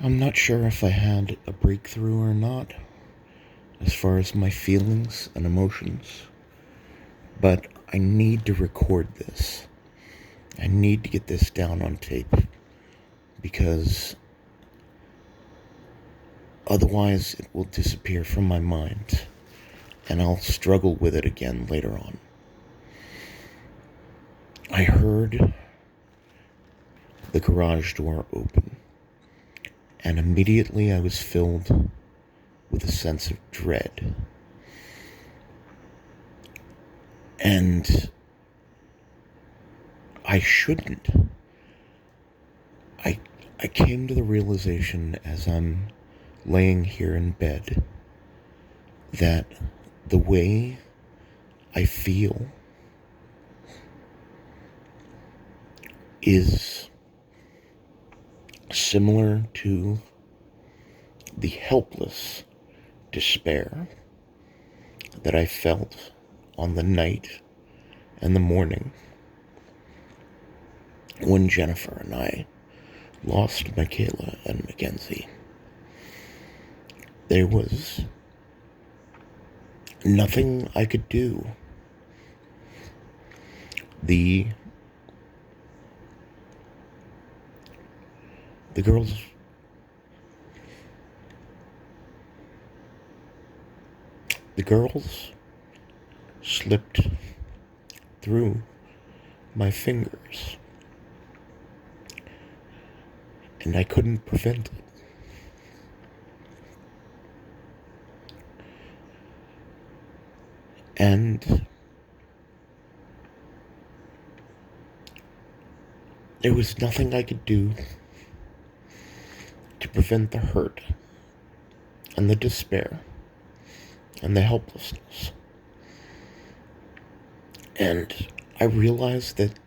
I'm not sure if I had a breakthrough or not, as far as my feelings and emotions, but I need to record this. I need to get this down on tape, because otherwise it will disappear from my mind, and I'll struggle with it again later on. I heard the garage door open, and immediately I was filled with a sense of dread. And I shouldn't. I came to the realization as I'm laying here in bed that the way I feel is similar to the helpless despair that I felt on the night and the morning when Jennifer and I lost Michaela and Mackenzie. There was nothing I could do. The girls slipped through my fingers, and I couldn't prevent it. And there was nothing I could do to prevent the hurt and the despair and the helplessness. And I realized that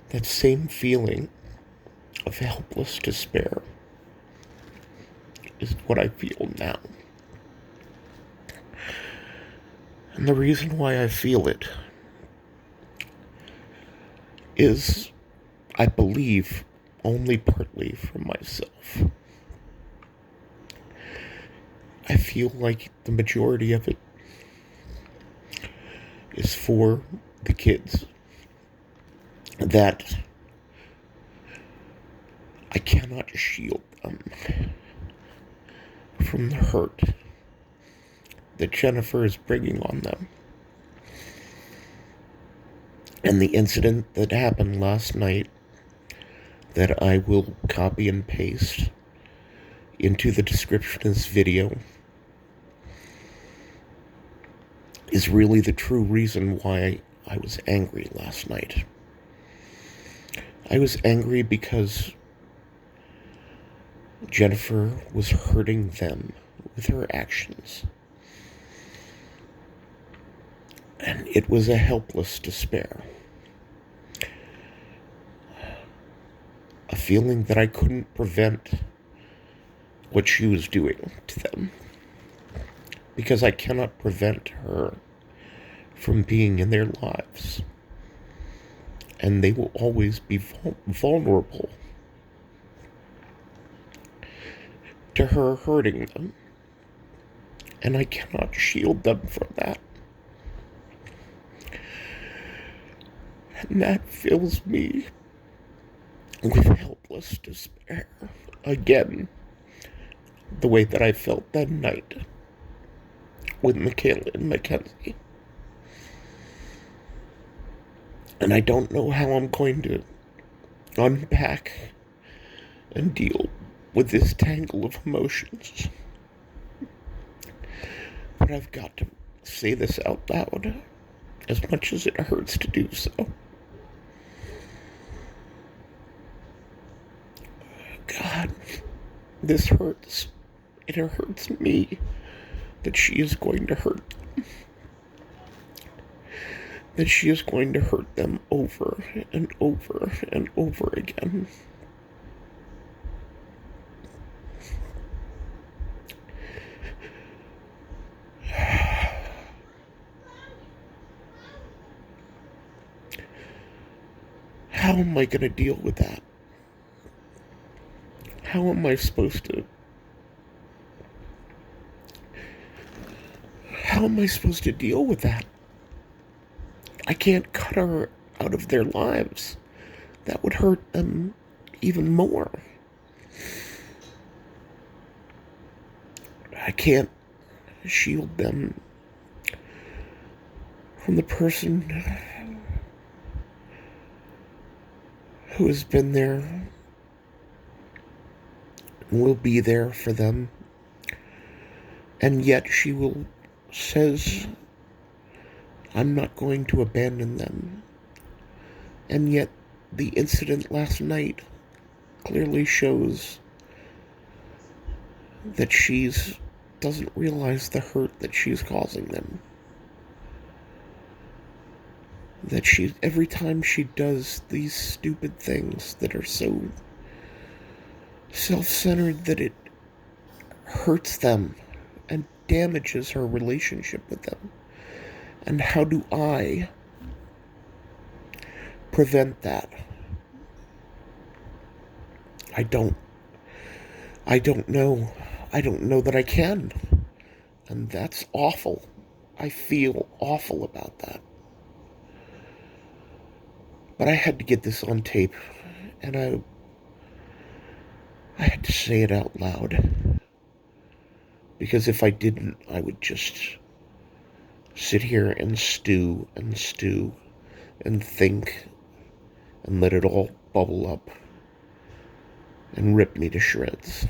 that same feeling of helpless despair is what I feel now. And the reason why I feel it is, I believe, only partly from myself. I feel like the majority of it is for the kids, that I cannot shield them from the hurt that Jennifer is bringing on them. And the incident that happened last night, that I will copy and paste into the description of this video, is really the true reason why I was angry last night. I was angry because Jennifer was hurting them with her actions. And it was a helpless despair. A feeling that I couldn't prevent what she was doing to them, because I cannot prevent her from being in their lives. And they will always be vulnerable to her hurting them. And I cannot shield them from that. And that fills me with helpless despair. Again, the way that I felt that night with Michaela and Mackenzie. And I don't know how I'm going to unpack and deal with this tangle of emotions. But I've got to say this out loud, as much as it hurts to do so. God, this hurts. It hurts me that she is going to hurt them. That she is going to hurt them over and over and over again. How am I going to deal with that? how am I supposed to deal with that? I can't cut her out of their lives. That would hurt them even more. I can't shield them from the person who has been there and will be there for them. And yet says, I'm not going to abandon them. And yet the incident last night clearly shows that she doesn't realize the hurt that she's causing them. That every time she does these stupid things that are so self-centered that it hurts them and damages her relationship with them. And how do I prevent that? I don't know. I don't know that I can. And that's awful. I feel awful about that. But I had to get this on tape, and I had to say it out loud. Because if I didn't, I would just sit here and stew and think and let it all bubble up and rip me to shreds.